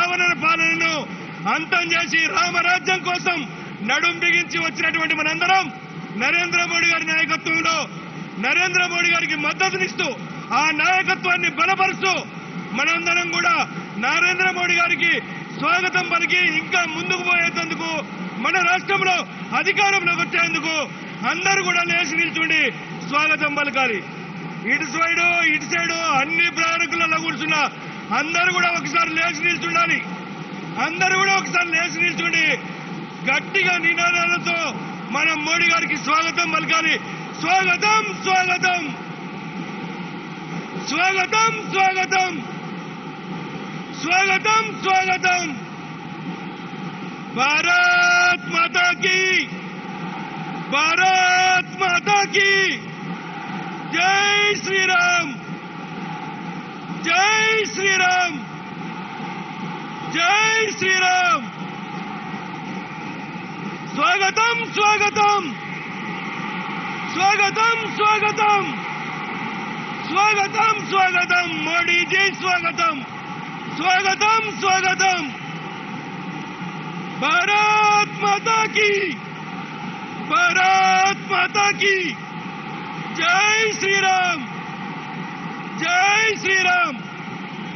రావణ పాలనను అంతం చేసి రామరాజ్యం కోసం నడుం బిగించి వచ్చినటువంటి మనందరం నరేంద్ర మోడీ గారి నాయకత్వంలో నరేంద్ర మోడీ గారికి మద్దతునిస్తూ ఆ నాయకత్వాన్ని బలపరుస్తూ మనందరం కూడా నరేంద్ర మోడీ గారికి స్వాగతం పలికి ఇంకా ముందుకు పోయేందుకు మన రాష్ట్రంలో అధికారంలోకి వచ్చేందుకు అందరూ కూడా లేచి నిల్చుండి స్వాగతం పలకాలి. ఇటు సైడు అన్ని ప్రయాణికులలో కూర్చున్న అందరూ కూడా ఒకసారి లేచి నిల్చుండాలి. అందరూ కూడా ఒకసారి లేచి నిల్చుండి గట్టిగా నినాదాలతో మనం మోడీ గారికి స్వాగతం పలకాలి. స్వాగతం స్వాగతం స్వాగతం స్వాగతం స్వాగతం స్వాగతం. భారత్ మాతా కీ భారత్ మాతా కీ జై శ్రీరామ్ జై శ్రీరామ్ జై శ్రీరామ్. స్వాగతం స్వాగతం స్వాగతం స్వాగతం స్వాగతం స్వాగతం మోడీజీ స్వాగతం స్వాగతం స్వాగతం. భారత్ మాతా కీ భారత్ మాతా కీ జై శ్రీరామ్ జై శ్రీరామ్.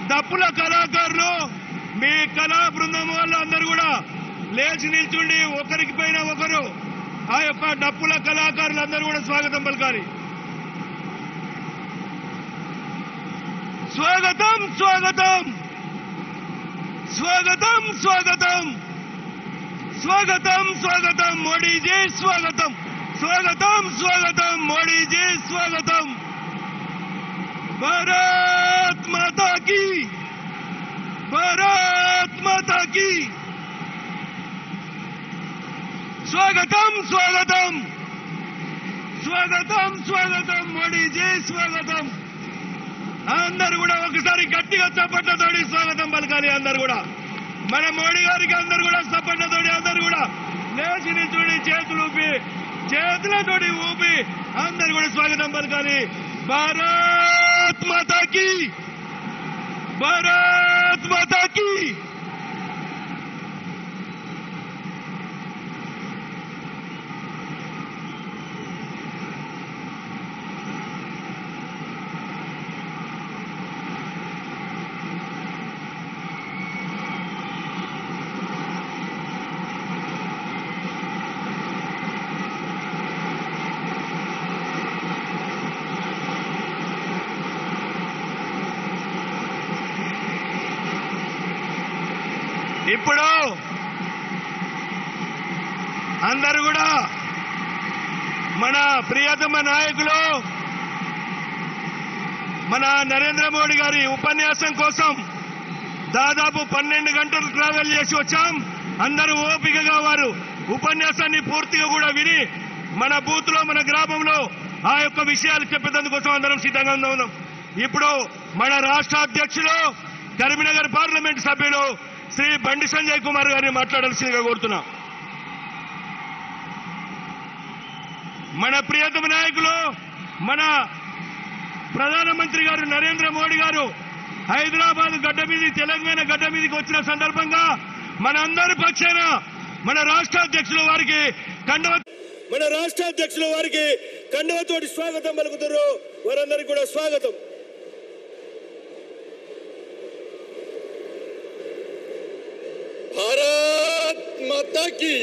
డప్పుల కళాకారులు మీ కళా బృందం వాళ్ళు అందరూ కూడా లేచి నిల్చుండి ఒకరికి పైన ఒకరు ఆ యొక్క డప్పుల కళాకారులందరూ కూడా స్వాగతం పలకాలి. స్వాగతం స్వాగతం స్వాగతం స్వాగతం స్వాగతం స్వాగతం మోడీజీ స్వాగతం స్వాగతం స్వాగతం మోడీజీ స్వాగతం. భారత్ మాతా కీ భారత్ మాతా కీ స్వాగతం స్వాగతం స్వాగతం స్వాగతం మోడీజీ స్వాగతం. అందరూ కూడా ఒకసారి గట్టిగా చప్పట్లతోటి స్వాగతం పలకాలి. అందరూ కూడా మన మోడీ గారికి అందరూ కూడా చప్పట్లతోటి అందరూ కూడా లేచి నిల్చుని చేతులతోటి ఊపి అందరూ కూడా స్వాగతం పలకాలి. భారత్ మాతా కీ భారత్ మాతా కీ. ఇప్పుడు అందరూ కూడా మన ప్రియతమ నాయకులు మన నరేంద్ర మోడీ గారి ఉపన్యాసం కోసం దాదాపు 12 గంటలు ట్రావెల్ చేసి వచ్చాం. అందరూ ఓపికగా వారు ఉపన్యాసాన్ని పూర్తిగా కూడా విని మన బూత్ లో మన గ్రామంలో ఆ యొక్క విషయాలు చెప్పేందుకోసం అందరం సిద్ధంగా ఉన్నాం. ఇప్పుడు మన రాష్ట్ర అధ్యక్షులు కరీంనగర్ పార్లమెంట్ సభ్యులు శ్రీ బండి సంజయ్ కుమార్ గారిని మాట్లాడాల్సిందిగా కోరుతున్నా. మన ప్రియతమ నాయకులు మన ప్రధానమంత్రి గారు నరేంద్ర మోడీ గారు హైదరాబాద్ గడ్డ మీద తెలంగాణ గడ్డ మీదకి వచ్చిన సందర్భంగా మనందరి పక్షాన మన రాష్ట్ర అధ్యక్షుల వారికి కండువతోటి స్వాగతం పలుకుతారు. వారందరికీ కూడా స్వాగతం. भारत माता की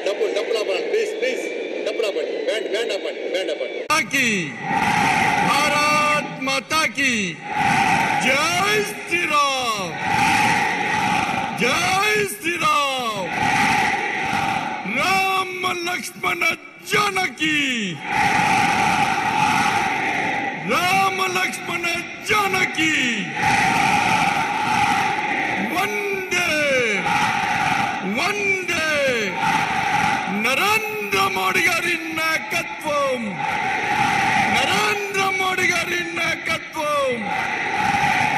डपला प्लीज प्लीज डपला बैंड अपन की भारत माता की जय श्री राम राम लक्ष्मण जानकी नरेंद्र मोदी गारी नायकत्वम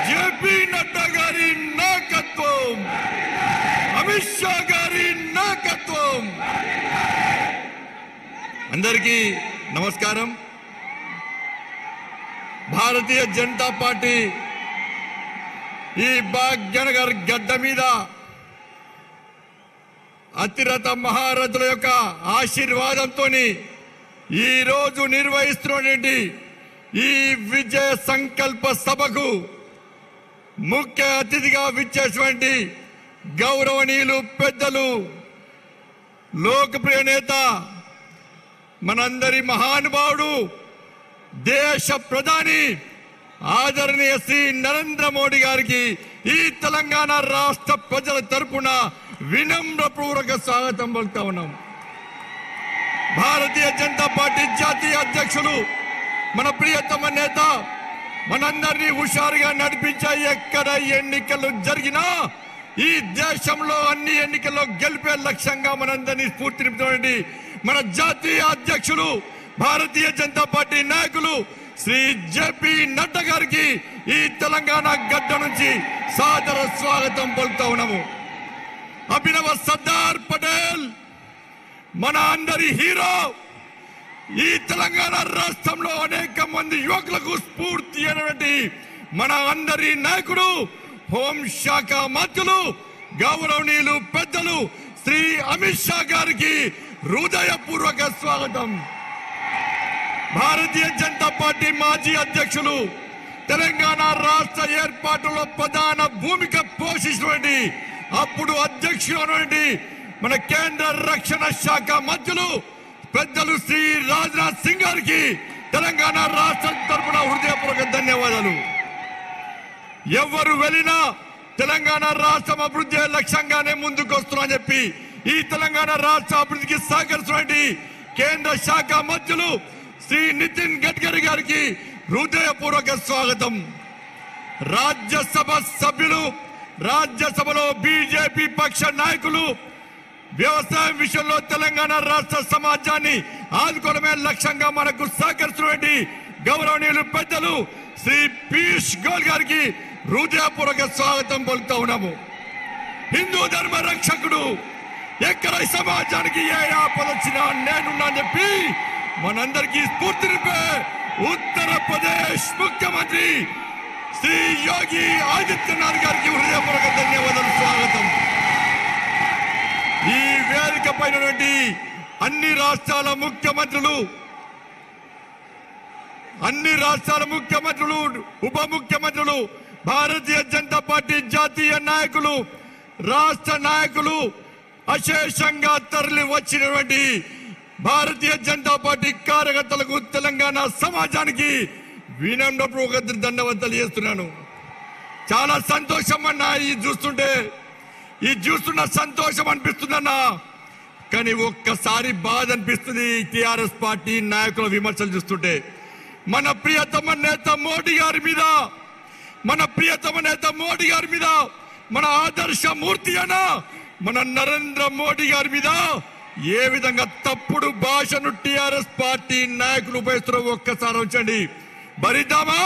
जेपी नड्डा गारी नायकत्वम अमित शाह गारी नायकत्वम. अंदरिकी नमस्कारम. भारतीय जनता पार्टी ఈ భాగ్యనగర్ గడ్డ మీద అతిరథ మహారథుల యొక్క ఆశీర్వాదంతో ఈ రోజు నిర్వహిస్తున్నటువంటి ఈ విజయ సంకల్ప సభకు ముఖ్య అతిథిగా విచ్చేసినటువంటి గౌరవనీయులు పెద్దలు లోకప్రియ నేత మనందరి మహానుభావుడు దేశ ప్రధాని ఆదరణీయ శ్రీ నరేంద్ర మోడీ గారికి ఈ తెలంగాణ రాష్ట్ర ప్రజల తరపున వినమ్రపూర్వక స్వాగతం పలుకుతా ఉన్నాం. భారతీయ జనతా పార్టీ జాతీయ అధ్యక్షులు మన ప్రియతమ నేత మనందరినీ హుషారుగా నడిపించే ఎక్కడ ఎన్నికలు జరిగినా ఈ దేశంలో అన్ని ఎన్నికల్లో గెలిపే లక్ష్యంగా మనందరినీ స్ఫూర్తినింపినటువంటి మన జాతీయ అధ్యక్షులు భారతీయ జనతా పార్టీ నాయకులు శ్రీ జేపీ నడ్డా గారికి ఈ తెలంగాణ గడ్డ నుంచి సాదర స్వాగతం పలుకుతా ఉన్నాము. అభినవ సర్దార్ పటేల్ మన అందరి హీరో, ఈ తెలంగాణ రాష్ట్రంలో అనేక మంది యువకులకు స్ఫూర్తి అయినటువంటి మన అందరి నాయకుడు హోంశాఖ మంత్రులు గౌరవనీయులు పెద్దలు శ్రీ అమిత్ షా గారికి హృదయపూర్వక స్వాగతం. భారతీయ జనతా పార్టీ మాజీ అధ్యక్షులు తెలంగాణ రాష్ట్ర ఏర్పాటులో ప్రధాన భూమిక పోషించినటువంటి అప్పుడు అధ్యక్షుడు మన కేంద్ర రక్షణ శాఖ మంత్రులు పెద్దలు శ్రీ రాజ్నాథ్ సింగ్ గారికి తెలంగాణ రాష్ట్రం తరఫున హృదయపూర్వక ధన్యవాదాలు. ఎవరు వెళ్ళినా తెలంగాణ రాష్ట్రం అభివృద్ధి లక్ష్యంగానే ముందుకు వస్తున్నారని చెప్పి ఈ తెలంగాణ రాష్ట్ర అభివృద్ధికి సహకరిస్తున్నటువంటి కేంద్ర శాఖ మంత్రులు శ్రీ నితిన్ గడ్కరీ గారికి హృదయపూర్వక స్వాగతం. రాజ్యసభ సభ్యులు, రాజ్యసభలో బీజేపీ పక్ష నాయకులు వ్యవసాయం విషయంలో తెలంగాణ రాష్ట్ర సమాజాన్ని ఆదుకోవడమే లక్ష్యంగా మనకు సహకరిస్తున్నటువంటి గౌరవనీయులు పెద్దలు శ్రీ పీయూష్ గోయల్ గారికి హృదయపూర్వక స్వాగతం పలుకుతా ఉన్నాము. హిందూ ధర్మ రక్షకుడు, ఎక్కడ సమాజానికి ఏ ఆపద వచ్చినా నేనున్నా చెప్పి మనందరికీ స్ఫూర్తినిపే ఉత్తరప్రదేశ్ ముఖ్యమంత్రి శ్రీ యోగి ఆదిత్యనాథ్ గారికి హృదయపూర్వక ధన్యవాదాలు, స్వాగతం. ఈ వేదిక పైన అన్ని రాష్ట్రాల ముఖ్యమంత్రులు, ఉప ముఖ్యమంత్రులు, భారతీయ జనతా పార్టీ జాతీయ నాయకులు, రాష్ట్ర నాయకులు అశేషంగా తరలి వచ్చినటువంటి భారతీయ జనతా పార్టీ కార్యకర్తలకు, తెలంగాణ సమాజానికి వినమ్రపూర్వక ధన్యవాదాలు చేస్తున్నాను. చాలా సంతోషం అన్నా ఈ చూస్తున్న సంతోషం అనిపిస్తుందన్నా, కానీ ఒక్కసారి బాధ అనిపిస్తుంది టిఆర్ఎస్ పార్టీ నాయకుల విమర్శలు చూస్తుంటే. మన ప్రియతమ నేత మోడీ గారి మీద మన ఆదర్శ మూర్తి అన్న మన నరేంద్ర మోడీ గారి మీద ఏ విధంగా తప్పుడు భాషను టిఆర్ఎస్ పార్టీ నాయకులు ఉపయోగిస్తున్నారో ఒక్కసారి ఉంచండి. భరితామా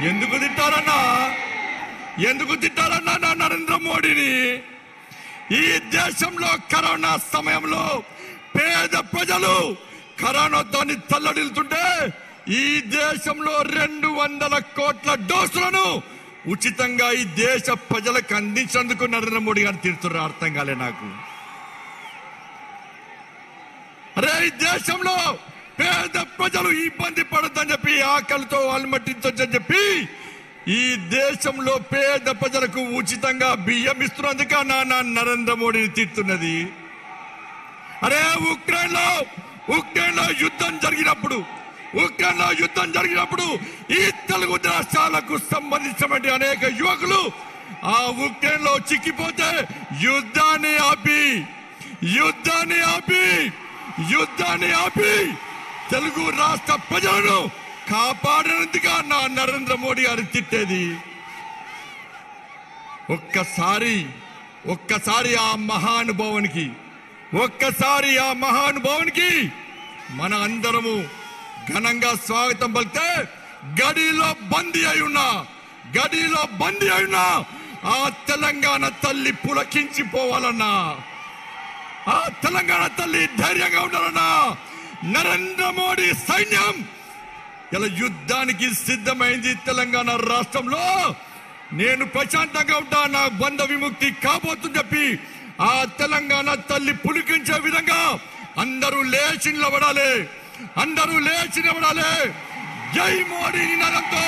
ఎందుకు తిట్టారన్నా నా నరేంద్ర మోడీని? ఈ దేశంలో కరోనా సమయంలో పేద ప్రజలు కరోనాతో తల్లడిల్లుతుంటే ఈ దేశంలో 200 కోట్ల డోసులను ఉచితంగా ఈ దేశ ప్రజలకు అందించేందుకు నరేంద్ర మోడీ గారిని తిడుతున్నారు. అర్థం కాలే నాకు. అరే, ఈ దేశంలో పేద ప్రజలు ఇబ్బంది పడొద్దని చెప్పి, ఆకలితో అలమటించొచ్చని చెప్పి ఈ దేశంలో పేద ప్రజలకు ఉచితంగా బియ్యం ఇస్తున్నందుక నా నరేంద్ర మోడీని తిడుతున్నది. అరే, ఉక్రెయిన్లో యుద్ధం జరిగినప్పుడు ఈ తెలుగు రాష్ట్రాలకు సంబంధించినటువంటి అనేక యువకులు ఆ ఉక్రెయిన్లో చిక్కిపోతే యుద్ధాన్ని ఆపి తెలుగు రాష్ట్ర ప్రజలను కాపాడినందుగా నా నరేంద్ర మోడీ గారు తిట్టేది. ఒక్కసారి ఆ మహానుభావునికి మన అందరము ఘనంగా స్వాగతం పలికితే గడిలో బందీ అయినా ఆ తెలంగాణ తల్లి పులకించిపోవాలన్నా, ఆ తెలంగాణ తల్లి ధైర్యంగా ఉండాలన్నా నరేంద్ర మోడీ సైన్యం ఇలా యుద్ధానికి సిద్ధమైంది తెలంగాణ రాష్ట్రంలో. నేను ప్రశాంతంగా ఉంటా, నా బంధ విముక్తి కాబోతుందని చెప్పి ఆ తెలంగాణ తల్లి పులికించే విధంగా అందరూ లేచి నిలబడాలి, అందరూ లేచి నిలబడాలి. జై మోడీ నినాదంతో,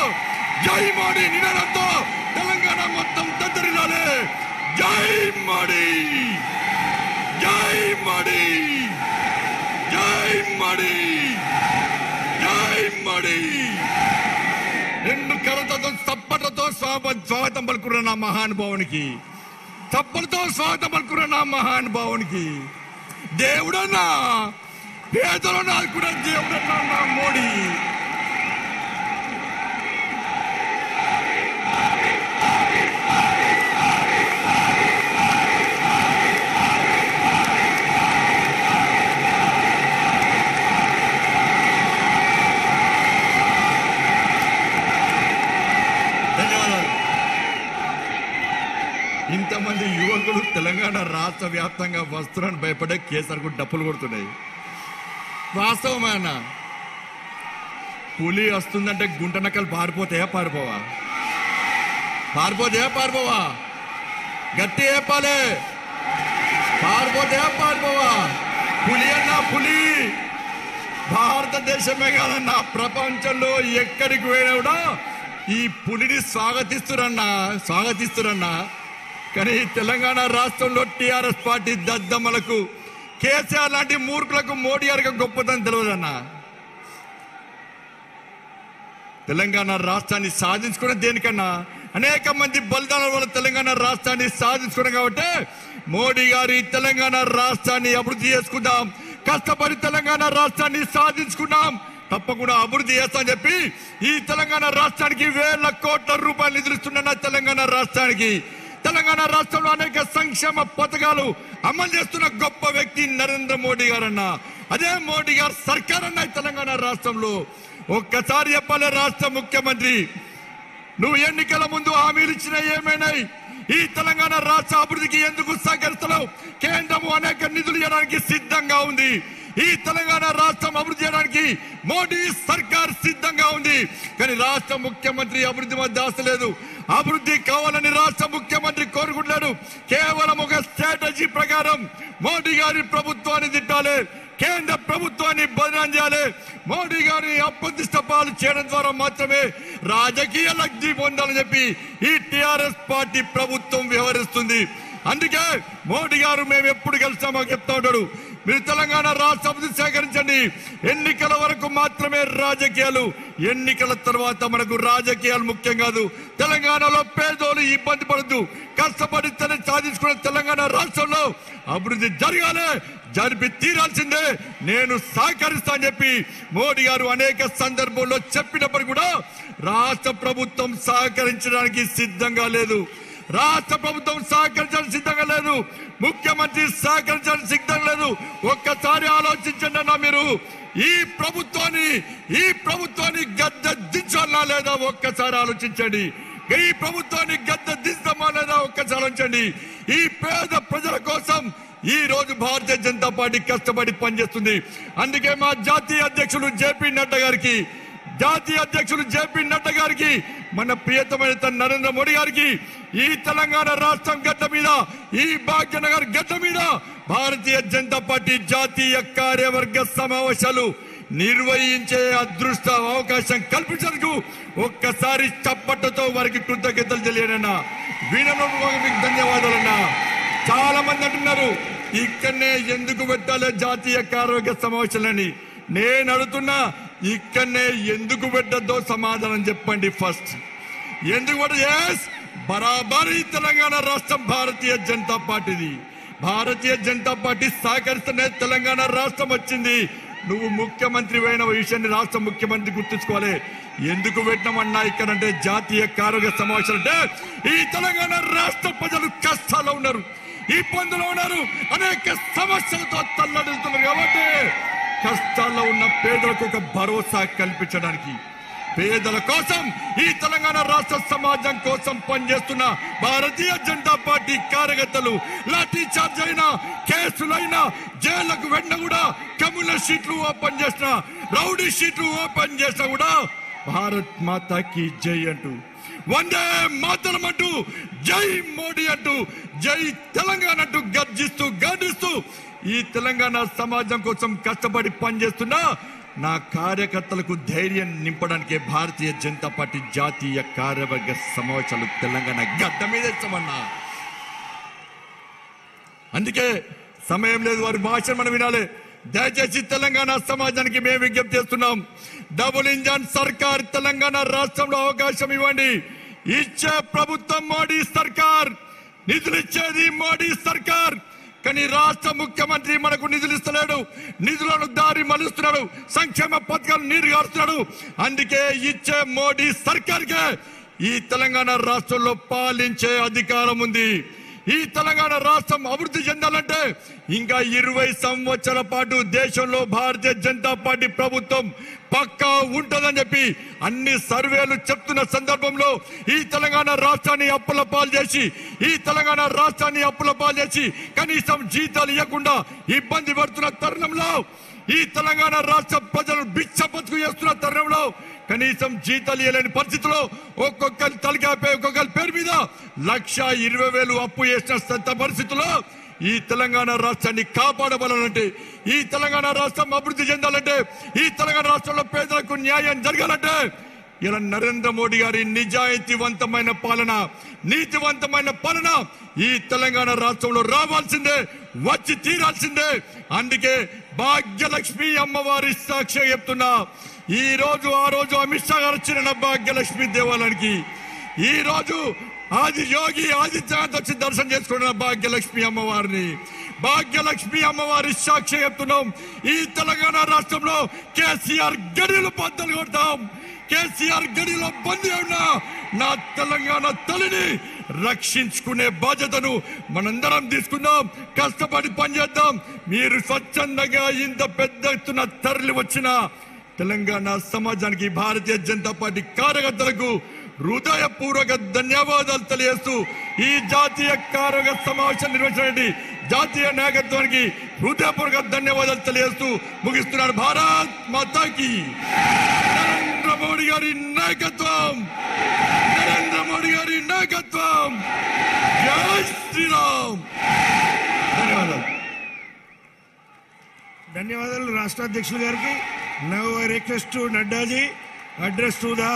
జై మోడీ నినాదంతో తెలంగాణ మొత్తం దద్దరిల్లాలి. జై మోడీ, జై మోడీ, జై మోడీ, జై మోడీ. రెండు కరతతో చప్పట్లతో స్వాగతం పలుకున్న నా మహానుభావునికి, చప్పలతో స్వాగతం పలుకున్న నా మహానుభావునికి. దేవుడన్నా, పేదలను ఆదుకున్న దేవుడన్నా నా మోడీ. ఇంతమంది యువకులు తెలంగాణ రాష్ట్ర వ్యాప్తంగా వస్తున్నారని భయపడే కేసీఆర్కు డప్పులు కొడుతున్నాయి. వాస్తవమైన పులి వస్తుందంటే గుంటనక్కలు పారిపోతాయా పారిపోవా? పారిపోతాయా పారిపోవా? గట్టి ఏపాలే, పారిపోతాయా పారిపోవా? పులి అన్నా పులి భారతదేశమే కాదన్నా ప్రపంచంలో ఎక్కడికి పోయినా కూడా ఈ పులిని స్వాగతిస్తురన్నా. కానీ తెలంగాణ రాష్ట్రంలో టీఆర్ఎస్ పార్టీ దద్దమ్మలకు, కేసీఆర్ లాంటి మూర్ఖులకు మోడీ గారికి గొప్పతనం తెలియదన్నా. తెలంగాణ రాష్ట్రాన్ని సాధించుకున్న దేనికన్నా అనేక మంది బలిదానాల వల్ల తెలంగాణ రాష్ట్రాన్ని సాధించుకున్నాం. కాబట్టి మోడీ గారి తెలంగాణ రాష్ట్రాన్ని అభివృద్ధి చేసుకుందాం, కష్టపడి తెలంగాణ రాష్ట్రాన్ని సాధించుకున్నాం, తప్పకుండా అభివృద్ధి చేస్తామని చెప్పి ఈ తెలంగాణ రాష్ట్రానికి వేల కోట్ల రూపాయలు నిధులిస్తున్న తెలంగాణ రాష్ట్రానికి, తెలంగాణ రాష్ట్రంలో అనేక సంక్షేమ పథకాలు అమలు చేస్తున్న గొప్ప వ్యక్తి నరేంద్ర మోడీ గారన్న. అదే మోడీ గారు సర్కార్ అన్న తెలంగాణ రాష్ట్రంలో. ఒక్కసారి చెప్పాలి రాష్ట్ర ముఖ్యమంత్రి, నువ్వు ఎన్నికల ముందు హామీలు ఇచ్చిన ఏమైనాయి? ఈ తెలంగాణ రాష్ట్ర అభివృద్ధికి ఎందుకు సహకరిస్తున్నావు? కేంద్రము అనేక నిధులు ఇవ్వడానికి సిద్ధంగా ఉంది. ఈ తెలంగాణ రాష్ట్రం అభివృద్ధి చేయడానికి మోడీ సర్కార్ సిద్ధంగా ఉంది. కానీ రాష్ట్ర ముఖ్యమంత్రి అభివృద్ధి మధ్య ఆశ లేదు. అభివృద్ధి కావాలని రాష్ట్ర ముఖ్యమంత్రి కోరుకుంటున్నాడు. కేవలం ఒక స్ట్రాటజీ ప్రకారం మోడీ గారి ప్రభుత్వాన్ని తిట్టాలి, కేంద్ర ప్రభుత్వాన్ని బదనాం చేయాలి. మోడీ గారిని అప్రతిష్ట పాలు చేయడం ద్వారా మాత్రమే రాజకీయ లబ్ధి పొందాలని చెప్పి ఈ టీఆర్ఎస్ పార్టీ ప్రభుత్వం వ్యవహరిస్తుంది. అందుకే మోడీ గారు మేము ఎప్పుడు గెలిచామో చెప్తా ఉంటాడు, మీరు తెలంగాణ రాష్ట్ర అభివృద్ధి సేకరించండి, ఎన్నికల వరకు మాత్రమే రాజకీయాలు, ఎన్నికల తర్వాత మనకు రాజకీయాలు ముఖ్యం కాదు. తెలంగాణలో పేదోళ్ళు ఇబ్బంది పడద్దు, కష్టపడి సాధించుకున్న తెలంగాణ రాష్ట్రంలో అభివృద్ధి జరగాలి, జరిపి తీరాల్సిందే, నేను సహకరిస్తా అని చెప్పి మోడీ గారు అనేక సందర్భాల్లో చెప్పినప్పుడు కూడా రాష్ట్ర ప్రభుత్వం సహకరించడానికి సిద్ధంగా లేదు. రాష్ట్ర ప్రభుత్వం సహకరించడానికి సిద్ధంగా లేదు, ముఖ్యమంత్రి సహకరించడానికి సిద్ధంగా లేదు. ఒక్కసారి ఆలోచించండి అన్న, మీరు ఈ ప్రభుత్వాన్ని గద్దె దించాలా లేదా ఒక్కసారి ఆలోచించండి. ఈ ప్రభుత్వాన్ని గద్దె దించామా లేదా ఒక్కసారి ఆలోచించండి. ఈ పేద ప్రజల కోసం ఈ రోజు భారతీయ జనతా పార్టీ కష్టపడి పనిచేస్తుంది. అందుకే మా జాతీయ అధ్యక్షులు జేపీ నడ్డా గారికి, మన ప్రియతమైన నరేంద్ర మోడీ గారికి ఈ తెలంగాణ రాష్ట్రం గడ్డ మీద, ఈ భాగ్యనగర్ గడ్డ మీద భారతీయ జనతా పార్టీ జాతీయ కార్యవర్గ సమావేశాలు నిర్వహించే అదృష్ట అవకాశం కల్పించేందుకు ఒక్కసారి చప్పట్లతో వారికి కృతజ్ఞతలు తెలియనన్నా. మీకు ధన్యవాదాలన్నా. చాలా మంది అంటున్నారు ఇక్కడనే ఎందుకు పెట్టాలి జాతీయ కార్యవర్గ సమావేశాలని. నేను అడుగుతున్నా, ఇక్కడనే ఎందుకు పెట్టద్దో సమాధానం చెప్పండి. ఫస్ట్ ఎందుకు బరాబరి తెలంగాణ రాష్ట్రం భారతీయ జనతా పార్టీది. భారతీయ జనతా పార్టీ సహకరిస్తేనే తెలంగాణ రాష్ట్రం వచ్చింది. నువ్వు ముఖ్యమంత్రి అయిన విషయాన్ని రాష్ట్ర ముఖ్యమంత్రి గుర్తుంచుకోవాలి. ఎందుకు పెట్టినామన్నా ఇక్కడంటే జాతీయ కార్యవర్గ సమావేశాలు అంటే ఈ తెలంగాణ రాష్ట్ర ప్రజలు కష్టాల్లో ఉన్నారు, ఇబ్బందులు ఉన్నారు, అనేక సమస్యలతో తల్లడిస్తున్నారు. కాబట్టి కష్టాల్లో ఉన్న పేదలకు ఒక భరోసా కల్పించడానికి, పేదల కోసం, ఈ తెలంగాణ రాష్ట్ర సమాజం కోసం పనిచేస్తున్న భారతీయ జనతా పార్టీ కార్యకర్తలు లాఠీ చార్జ్ అయినా, కేసులైనా, జైళ్లకు వెంట కూడా కమ్యూనిస్ట్ సీట్లు ఓపెన్ చేసిన రౌడీ షీట్లు ఓపెన్ చేస్తా కూడా భారత్ మాతాకి జై అంటూ, వందే మాతరం అంటూ, జై మోడీ అంటూ, జై తెలంగాణ అంటూ గర్జిస్తూ గర్జిస్తూ ఈ తెలంగాణ సమాజం కోసం కష్టపడి పనిచేస్తున్న నా కార్యకర్తలకు ధైర్యం నింపడానికి భారతీయ జనతా పార్టీ జాతీయ కార్యవర్గ సమావేశాలు తెలంగాణ గడ్డ మీద ఇస్తామన్నా. అందుకే సమయం లేదు, వారి భాషను మనం వినాలి. దయచేసి తెలంగాణ సమాజానికి మేము విజ్ఞప్తి చేస్తున్నాం, డబుల్ ఇంజన్ సర్కార్ తెలంగాణ రాష్ట్రంలో అవకాశం ఇవ్వండి. ఇచ్చే ప్రభుత్వం మోడీ సర్కార్, నిధులు ఇచ్చేది మోడీ సర్కార్. కానీ రాష్ట్ర ముఖ్యమంత్రి మనకు నిధులు ఇస్తలేడు, నిధులను దారి మలుస్తున్నాడు, సంక్షేమ పథకాలు నీరుగారుస్తున్నాడు. అందుకే ఇచ్చే మోడీ సర్కార్కే ఈ తెలంగాణ రాష్ట్రంలో పాలించే అధికారం ఉంది. ఈ తెలంగాణ రాష్ట్రం అభివృద్ధి చెందాలంటే ఇంకా 20 సంవత్సరాల పాటు దేశంలో భారతీయ జనతా పార్టీ ప్రభుత్వం పక్కా ఉంటుందని చెప్పి అన్ని సర్వేలు చెప్తున్న సందర్భంలో ఈ తెలంగాణ రాష్ట్రాన్ని అప్పుల పాలు చేసి, ఈ తెలంగాణ రాష్ట్రాన్ని అప్పుల పాలు చేసి కనీసం జీతాలు ఇవ్వకుండా ఇబ్బంది పడుతున్న తరుణంలో, ఈ తెలంగాణ రాష్ట్ర ప్రజలు బిచ్చ బతుకు చేస్తున్న తరుణంలో, కనీసం జీతాలు ఇవ్వలేని పరిస్థితుల్లో ఒక్కొక్కరి తలకాపై ఒక్కొక్కరి పేరు మీద 1,20,000 అప్పు చేసిన పరిస్థితుల్లో ఈ తెలంగాణ రాష్ట్రాన్ని కాపాడబడాలంటే, ఈ తెలంగాణ రాష్ట్రం అభివృద్ధి చెందాలంటే, ఈ తెలంగాణ రాష్ట్రంలో పేదలకు న్యాయం జరగాలంటే ఇలా నరేంద్ర మోడీ గారి నిజాయితీవంతమైన పాలన, నీతివంతమైన పాలన ఈ తెలంగాణ రాష్ట్రంలో రావాల్సిందే, వచ్చి తీరాల్సిందే. అందుకే భాగ్యలక్ష్మి అమ్మవారి సాక్షి చెప్తున్నా, ఈ రోజు ఆ రోజు అమిత్ షా గారు వచ్చిన భాగ్యలక్ష్మి దేవాలయానికి, ఈ రోజు ఆది యోగి ఆదిత్యనాథ్ వచ్చి దర్శనం చేసుకున్న భాగ్యలక్ష్మి అమ్మవారిని, భాగ్యలక్ష్మి అమ్మవారి సాక్షి చెప్తున్నాం. ఈ తెలంగాణ రాష్ట్రంలో కేసీఆర్ గడిలు బద్దలు కొడతాం. కేసీఆర్ గడిలో బందీ ఉన్న నా తెలంగాణ తల్లిని రక్షించుకునే బాధ్యతను మనందరం తీసుకుందాం. కష్టపడి పనిచేద్దాం. మీరు స్వచ్ఛందంగా ఇంత పెద్ద ఎత్తున తరలి వచ్చిన తెలంగాణ సమాజానికి, భారతీయ జనతా పార్టీ కార్యకర్తలకు హృదయపూర్వక ధన్యవాదాలు తెలియజేస్తూ ఈ జాతీయ కార్యవర్గ సమావేశం నిర్వహించండి. జాతీయ నాయకత్వానికి హృదయపూర్వక ధన్యవాదాలు తెలియజేస్తూ ముగిస్తున్నాను. భారత్ మాతాకి, నరేంద్ర మోడీ గారి నాయకత్వం, నరేంద్ర మోడీ గారి నాయకత్వం, జై శ్రీరామ్. ధన్యవాదాలు. ధన్యవాదాలు రాష్ట్ర అధ్యక్షులు గారికి. నౌ ఐ రిక్వెస్ట్ టు నడ్డాజీ address to the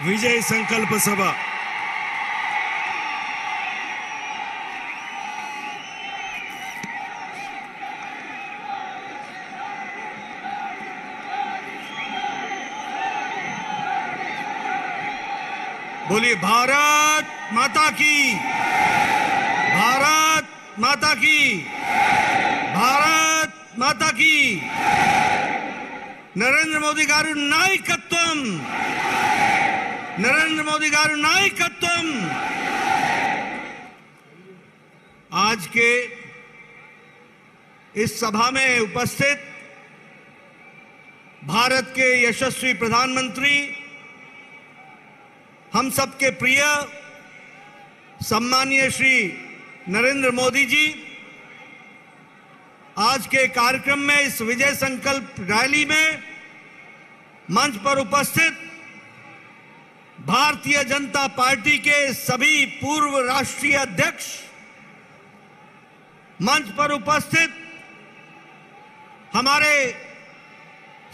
Vijay Sankalpa Sabha. बोलिए भारत माता की, भारत माता की, भारत माता की. నరేంద్ర మోదీ గారు నాయకత్వం, नरेंद्र मोदी गारू नायकत्व. आज के इस सभा में उपस्थित भारत के यशस्वी प्रधानमंत्री, हम सबके प्रिय सम्मानीय श्री नरेंद्र मोदी जी, आज के कार्यक्रम में इस विजय संकल्प रैली में मंच पर उपस्थित भारतीय जनता पार्टी के सभी पूर्व राष्ट्रीय अध्यक्ष, मंच पर उपस्थित हमारे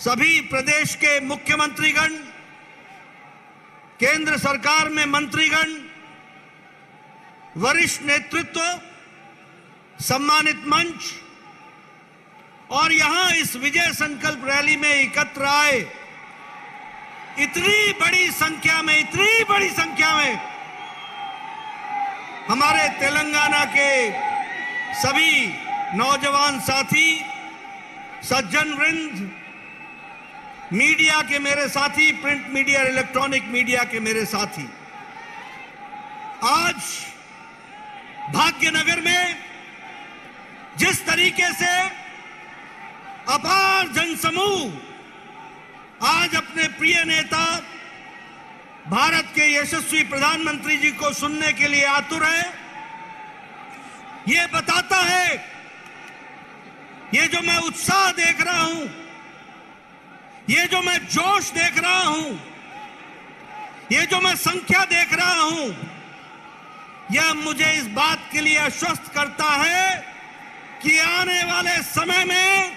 सभी प्रदेश के मुख्यमंत्रीगण, केंद्र सरकार में मंत्रीगण, वरिष्ठ नेतृत्व, सम्मानित मंच और यहां इस विजय संकल्प रैली में एकत्र आए इतनी बड़ी संख्या में हमारे तेलंगाना के सभी नौजवान साथी, सज्जन वृंद, मीडिया के मेरे साथी, प्रिंट मीडिया और इलेक्ट्रॉनिक मीडिया के मेरे साथी, आज भाग्यनगर में जिस तरीके से अपार जनसमूह आज अपने प्रिय नेता भारत के यशस्वी प्रधानमंत्री जी को सुनने के लिए आतुर है, ये बताता है, ये जो मैं उत्साह देख रहा हूं, ये जो मैं जोश देख रहा हूं, ये जो मैं संख्या देख रहा हूं, यह मुझे इस बात के लिए आश्वस्त करता है कि आने वाले समय में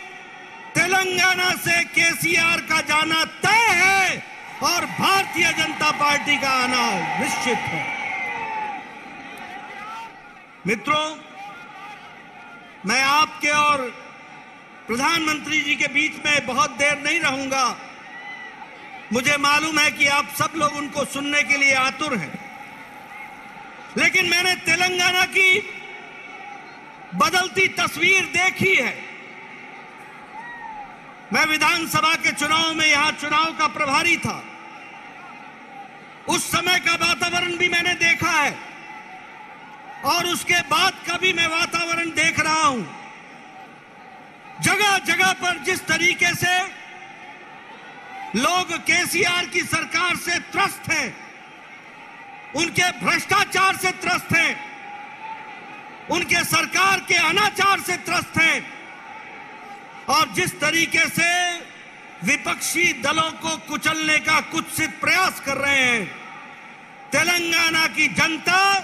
तेलंगाना से केसीआर का जाना तय है और भारतीय जनता पार्टी का आना निश्चित है। मित्रों, मैं आपके और प्रधानमंत्री जी के बीच में बहुत देर नहीं रहूंगा। मुझे मालूम है कि आप सब लोग उनको सुनने के लिए आतुर हैं, लेकिन मैंने तेलंगाना की बदलती तस्वीर देखी है। मैं विधानसभा के चुनाव में यहां चुनाव का प्रभारी था। उस समय का वातावरण भी मैंने देखा है और उसके बाद का भी मैं वातावरण देख रहा हूं। जगह जगह पर जिस तरीके से लोग केसीआर की सरकार से त्रस्त हैं, उनके भ्रष्टाचार से त्रस्त हैं, उनके सरकार के अनाचार से त्रस्त हैं और जिस तरीके से विपक्षी दलों को कुचलने का कुत्सित प्रयास कर रहे हैं, तेलंगाना की जनता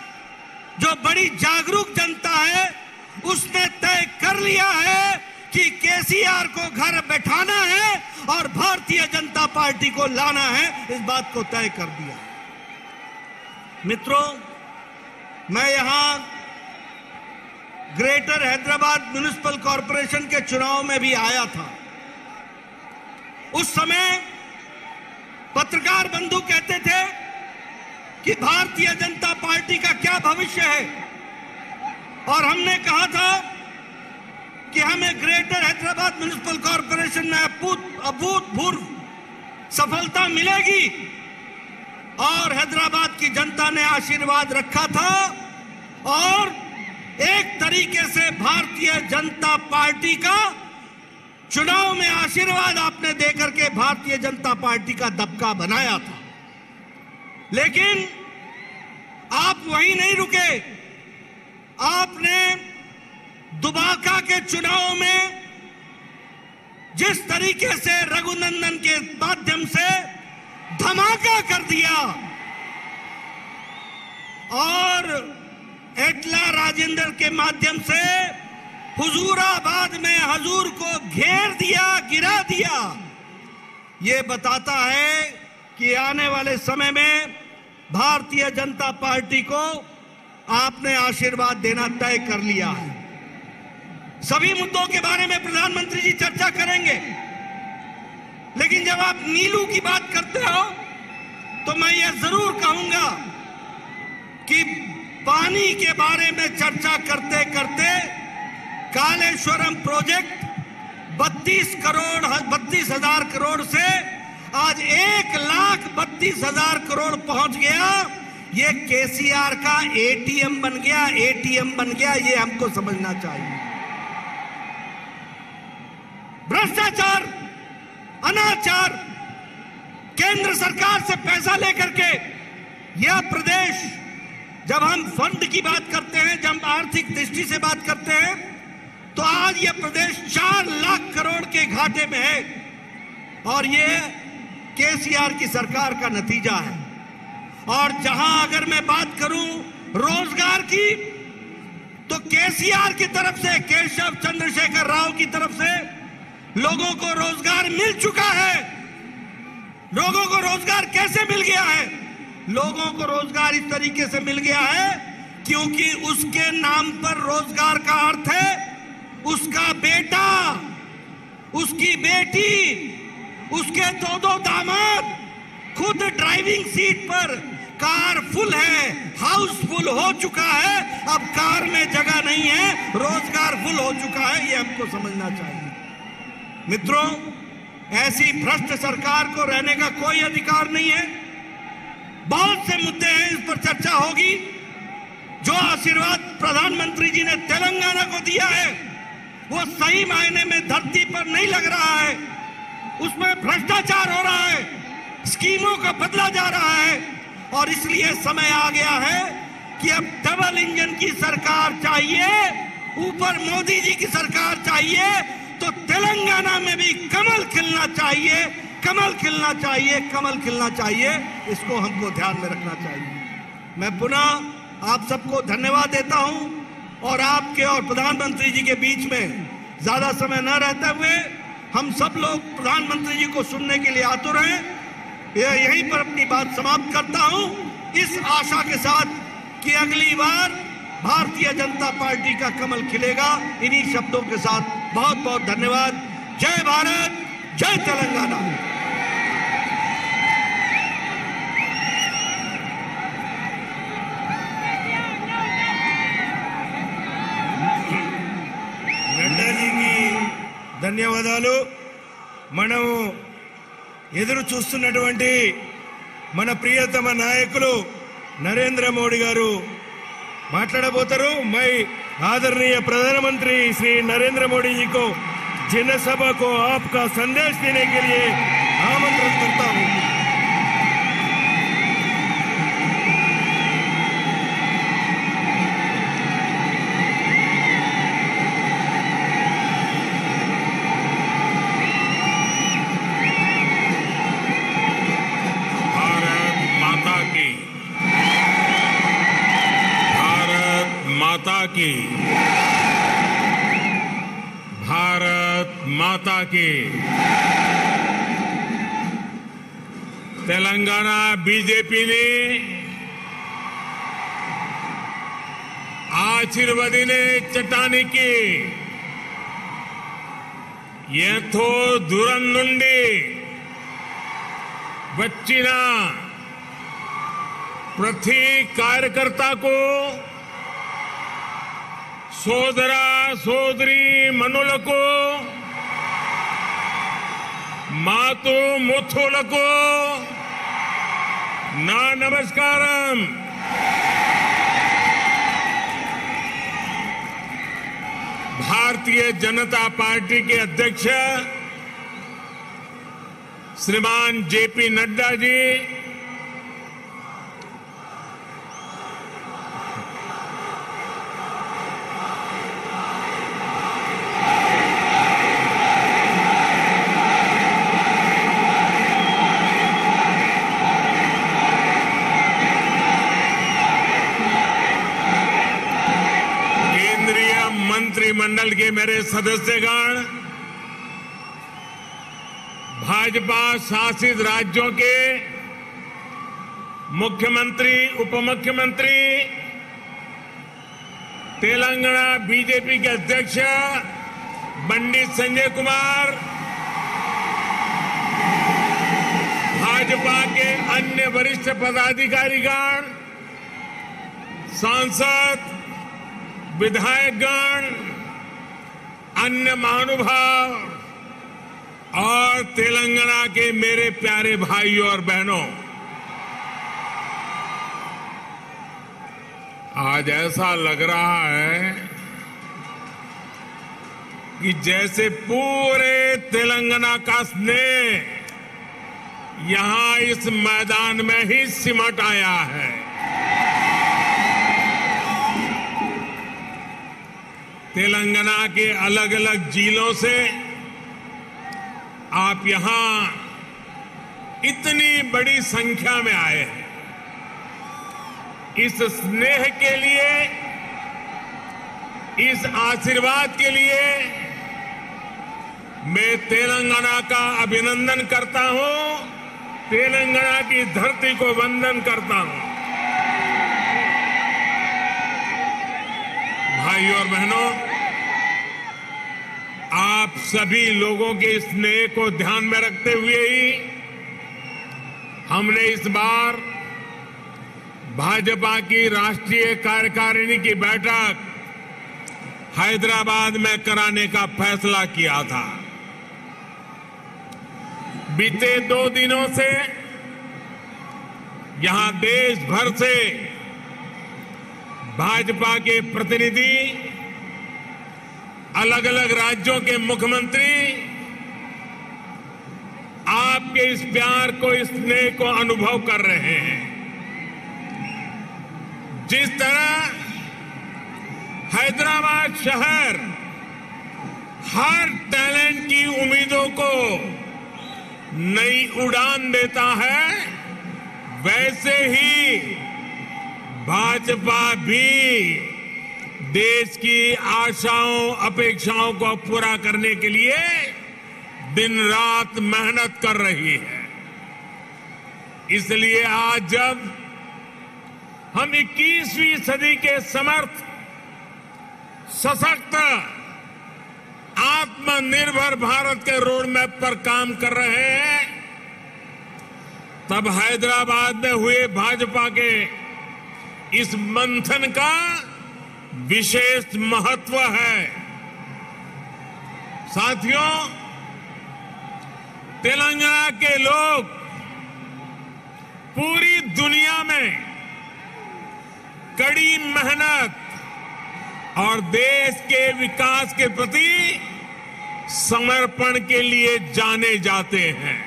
जो बड़ी जागरूक जनता है, उसने तय कर लिया है कि केसीआर को घर बैठाना है और भारतीय जनता पार्टी को लाना है। इस बात को तय कर दिया। मित्रों, मैं यहां ग्रेटर हैदराबाद म्युनिसिपल कॉरपोरेशन के चुनाव में भी आया था। उस समय पत्रकार बंधु कहते थे कि भारतीय जनता पार्टी का क्या भविष्य है, और हमने कहा था कि हमें ग्रेटर हैदराबाद म्युनिसिपल कॉरपोरेशन में अभूतपूर्व सफलता मिलेगी, और हैदराबाद की जनता ने आशीर्वाद रखा था और एक तरीके से भारतीय जनता पार्टी का चुनाव में आशीर्वाद आपने देकर के भारतीय जनता पार्टी का दबका बनाया था। लेकिन आप वहीं नहीं रुके। आपने दुबाका के चुनाव में जिस तरीके से रघुनंदन के माध्यम से धमाका कर दिया और एटला राजेंद्र के माध्यम से हुजूराबाद में हजूर को घेर दिया, गिरा दिया, ये बताता है कि आने वाले समय में भारतीय जनता पार्टी को आपने आशीर्वाद देना तय कर लिया है। सभी मुद्दों के बारे में प्रधानमंत्री जी चर्चा करेंगे, लेकिन जब आप नीलू की बात करते हो तो मैं ये जरूर कहूंगा कि पानी के बारे में चर्चा करते करते कालेश्वरम प्रोजेक्ट 32,000 करोड़ से आज 1,32,000 करोड़ पहुंच गया। ये केसीआर का एटीएम बन गया, ये हमको समझना चाहिए। भ्रष्टाचार, अनाचार, केंद्र सरकार से पैसा लेकर के यह प्रदेश, जब हम फंड की बात करते हैं, जब आर्थिक दृष्टि से बात करते हैं, तो आज यह प्रदेश 4 लाख करोड़ के घाटे में है और यह केसीआर की सरकार का नतीजा है। और जहां अगर मैं बात करूं रोजगार की, तो केसीआर की तरफ से, केशव चंद्रशेखर राव की तरफ से लोगों को रोजगार मिल चुका है। लोगों को रोजगार कैसे मिल गया है? लोगों को रोजगार इस तरीके से मिल गया है क्योंकि उसके नाम पर रोजगार का अर्थ है उसका बेटा, उसकी बेटी, उसके 2 दामाद खुद ड्राइविंग सीट पर, कार फुल है, हाउस फुल हो चुका है, अब कार में जगह नहीं है, रोजगार फुल हो चुका है। ये हमको समझना चाहिए। मित्रों, ऐसी भ्रष्ट सरकार को रहने का कोई अधिकार नहीं है। बहुत से मुद्दे हैं, इस पर चर्चा होगी। जो आशीर्वाद प्रधानमंत्री जी ने तेलंगाना को दिया है वो सही मायने में धरती पर नहीं लग रहा है। उसमें भ्रष्टाचार हो रहा है, स्कीमों का बदला जा रहा है और इसलिए समय आ गया है कि अब डबल इंजन की सरकार चाहिए, ऊपर मोदी जी की सरकार चाहिए, तो तेलंगाना में भी कमल खिलना चाहिए कमल खिलना चाहिए, कमल खिलना चाहिए, इसको हमको ध्यान में रखना चाहिए। मैं पुनः आप सबको धन्यवाद देता हूं और आपके और प्रधानमंत्री जी के बीच में ज्यादा समय न रहते हुए हम सब लोग प्रधानमंत्री जी को सुनने के लिए आतुर हैं। यहीं पर अपनी बात समाप्त करता हूं, इस आशा के साथ कि अगली बार भारतीय जनता पार्टी का कमल खिलेगा। इन्हीं शब्दों के साथ बहुत बहुत धन्यवाद। जय भारत, जय तेलंगाना। నడ్డాజీకి ధన్యవాదాలు. మనం ఎదురు చూస్తున్నటువంటి మన ప్రియతమ నాయకులు నరేంద్ర మోడీ గారు మాట్లాడబోతారు. मैं आदरणीय प्रधानमंत्री श्री नरेंद्र मोदी जी को जनसभा को आपका संदेश देने के लिए आमंत्रित करता हूं. भारत माता की तेलंगाना बीजेपी ने आशीर्वादिने चटानिकी ఎంతో దూరం నుండి వచ్చిన ప్రతి కార్యకర్తకు సోదర సోదరి మనులకు మాతు ముత్తులకు నా నమస్కారం. भारतीय जनता पार्टी के अध्यक्ष श्रीमान जेपी नड्डा जी, मंत्रिमंडल के मेरे सदस्यगण, भाजपा शासित राज्यों के मुख्यमंत्री, उपमुख्यमंत्री, तेलंगाना बीजेपी के अध्यक्ष पंडित संजय कुमार, भाजपा के अन्य वरिष्ठ पदाधिकारीगण, सांसद, विधायकगण, अन्य महानुभाव और तेलंगाना के मेरे प्यारे भाइयों और बहनों, आज ऐसा लग रहा है कि जैसे पूरे तेलंगाना का स्नेह यहां इस मैदान में ही सिमट आया है. तेलंगाना के अलग अलग जिलों से आप यहां इतनी बड़ी संख्या में आए हैं. इस स्नेह के लिए, इस आशीर्वाद के लिए मैं तेलंगाना का अभिनंदन करता हूं, तेलंगाना की धरती को वंदन करता हूं. भाइयों और बहनों, आप सभी लोगों के स्नेह को ध्यान में रखते हुए ही हमने इस बार भाजपा की राष्ट्रीय कार्यकारिणी की बैठक हैदराबाद में कराने का फैसला किया था. बीते 2 दिनों से यहां देश भर से भाजपा के प्रतिनिधि, अलग अलग राज्यों के मुख्यमंत्री आपके इस प्यार को, इस स्नेह को अनुभव कर रहे हैं. जिस तरह हैदराबाद शहर हर टैलेंट की उम्मीदों को नई उड़ान देता है, वैसे ही भाजपा भी देश की आशाओं अपेक्षाओं को पूरा करने के लिए दिन रात मेहनत कर रही है। इसलिए आज जब हम 21वीं सदी के समर्थ, सशक्त, आत्मनिर्भर भारत के रोड मैप पर काम कर रहे हैं, तब हैदराबाद में हुए भाजपा के इस मंथन का विशेष महत्व है। साथियों, तेलंगाना के लोग पूरी दुनिया में कड़ी मेहनत और देश के विकास के प्रति समर्पण के लिए जाने जाते हैं।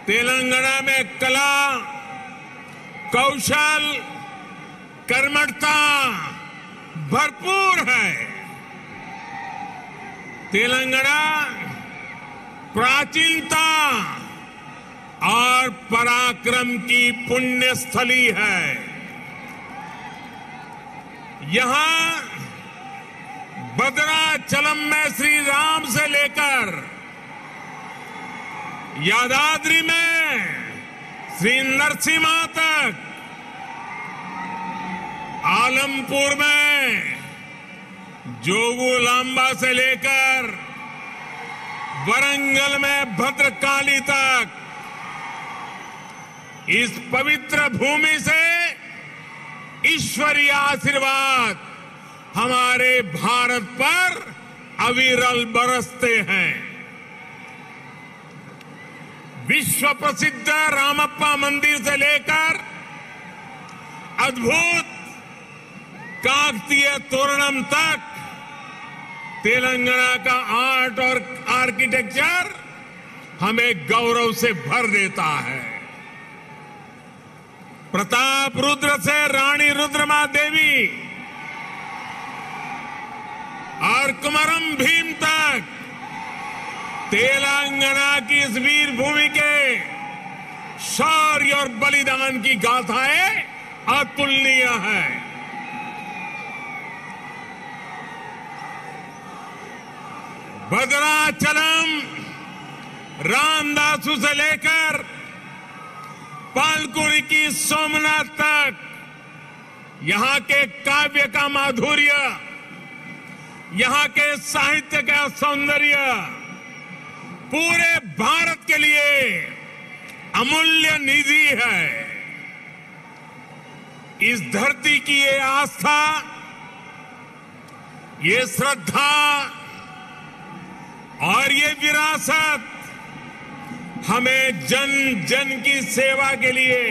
तेलंगाना में कला, कौशल, कर्मठता भरपूर है। तेलंगाना प्राचीनता और पराक्रम की पुण्य स्थली है। यहां भद्राचलम में श्री राम से लेकर यादाद्री में श्री नरसिम्हा तक, आलमपुर में जोगुलांबा से लेकर वरंगल में भद्रकाली तक, इस पवित्र भूमि से ईश्वरीय आशीर्वाद हमारे भारत पर अविरल बरसते हैं। विश्व प्रसिद्ध रामप्पा मंदिर से लेकर अद्भुत काकतीय तोरणम तक तेलंगाना का आर्ट और आर्किटेक्चर हमें गौरव से भर देता है। प्रताप रुद्र से रानी रुद्रमा देवी और कुमरम भीम तक तेलंगाना की इस वीर भूमि के शौर्य और बलिदान की गाथाएं अतुलनीय है। भद्राचलम, रामदासु से लेकर पालकुरी की सोमनाथ तक यहां के काव्य का माधुर्य, यहां के साहित्य का सौंदर्य पूरे भारत के लिए अमूल्य निधि है। इस धरती की ये आस्था, ये श्रद्धा और ये विरासत हमें जन जन की सेवा के लिए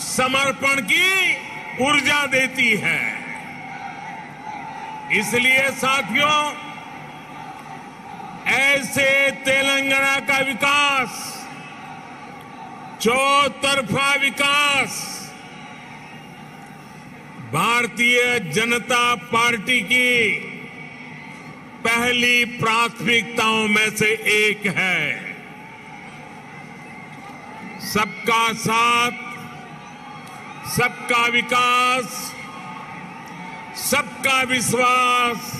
समर्पण की ऊर्जा देती है। इसलिए साथियों, ऐसे तेलंगाना का विकास, चौतरफा विकास भारतीय जनता पार्टी की पहली प्राथमिकताओं में से एक है। सबका साथ, सबका विकास, सबका विश्वास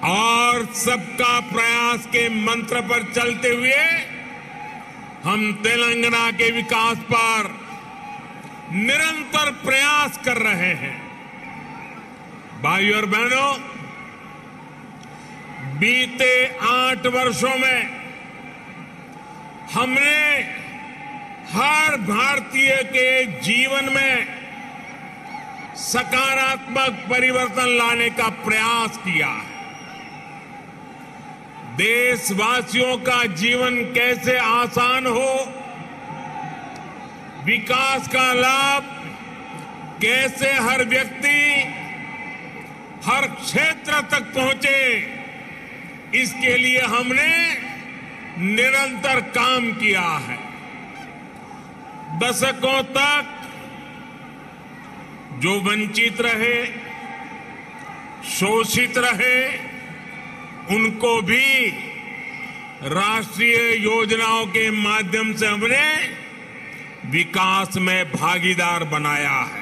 और सबका प्रयास के मंत्र पर चलते हुए हम तेलंगाना के विकास पर निरंतर प्रयास कर रहे हैं। भाइयों और बहनों, बीते 8 वर्षों में हमने हर भारतीय के जीवन में सकारात्मक परिवर्तन लाने का प्रयास किया है। देशवासियों का जीवन कैसे आसान हो, विकास का लाभ कैसे हर व्यक्ति, हर क्षेत्र तक पहुंचे, इसके लिए हमने निरंतर काम किया है। दशकों तक जो वंचित रहे, शोषित रहे, उनको भी राष्ट्रीय योजनाओं के माध्यम से हमने विकास में भागीदार बनाया है।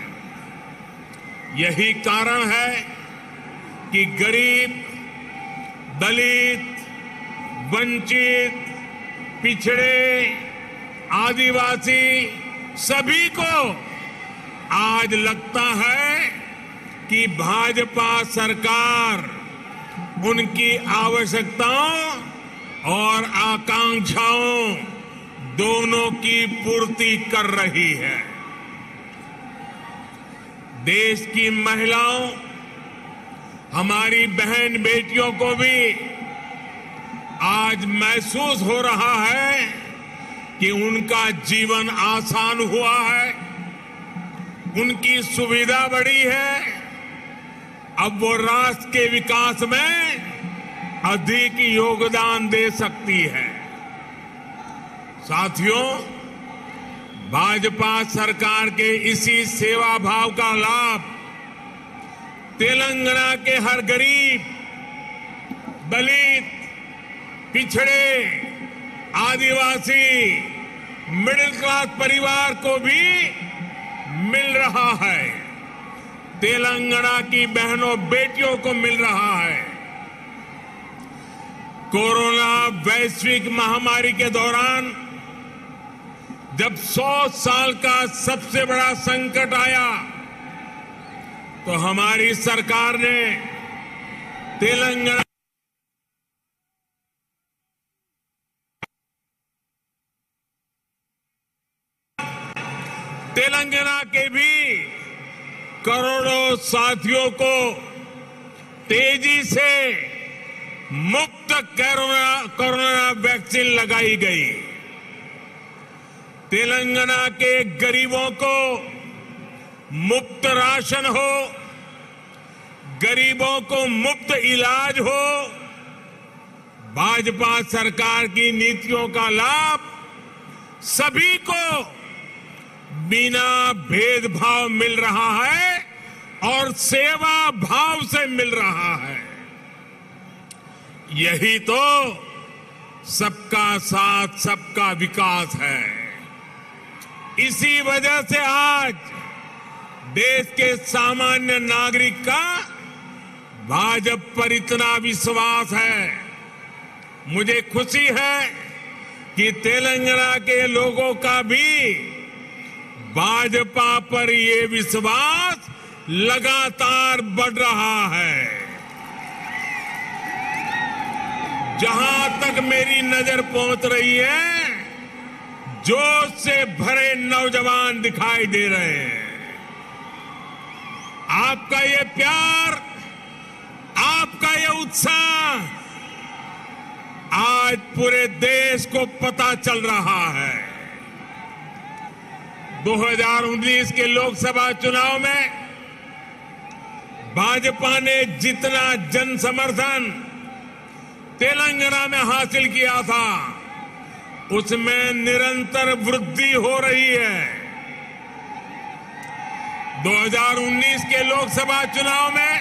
यही कारण है कि गरीब, दलित, वंचित, पिछड़े, आदिवासी सभी को आज लगता है कि भाजपा सरकार उनकी आवश्यकताओं और आकांक्षाओं दोनों की पूर्ति कर रही है। देश की महिलाओं, हमारी बहन बेटियों को भी आज महसूस हो रहा है कि उनका जीवन आसान हुआ है, उनकी सुविधा बढ़ी है। अब वो राष्ट्र के विकास में अधिक योगदान दे सकती है। साथियों, भाजपा सरकार के इसी सेवा भाव का लाभ तेलंगाना के हर गरीब, दलित, पिछड़े, आदिवासी, मिडिल क्लास परिवार को भी मिल रहा है। तेलंगाना की बहनों बेटियों को मिल रहा है। कोरोना वैश्विक महामारी के दौरान जब 100 साल का सबसे बड़ा संकट आया तो हमारी सरकार ने तेलंगाना के भी करोड़ों साथियों को तेजी से मुफ्त कोरोना वैक्सीन लगाई गई। तेलंगाना के गरीबों को मुफ्त राशन हो, गरीबों को मुफ्त इलाज हो। भाजपा सरकार की नीतियों का लाभ सभी को बिना भेदभाव मिल रहा है और सेवा भाव से मिल रहा है। यही तो सबका साथ सबका विकास है। इसी वजह से आज देश के सामान्य नागरिक का भाजपा पर इतना विश्वास है। मुझे खुशी है कि तेलंगाना के लोगों का भी भाजपा पर ये विश्वास लगातार बढ़ रहा है। जहां तक मेरी नजर पहुंच रही है, जोश से भरे नौजवान दिखाई दे रहे हैं। आपका ये प्यार, आपका ये उत्साह आज पूरे देश को पता चल रहा है। 2019 के लोकसभा चुनाव में भाजपा ने जितना जन समर्थन तेलंगाना में हासिल किया था, उसमें निरंतर वृद्धि हो रही है। 2019 के लोकसभा चुनाव में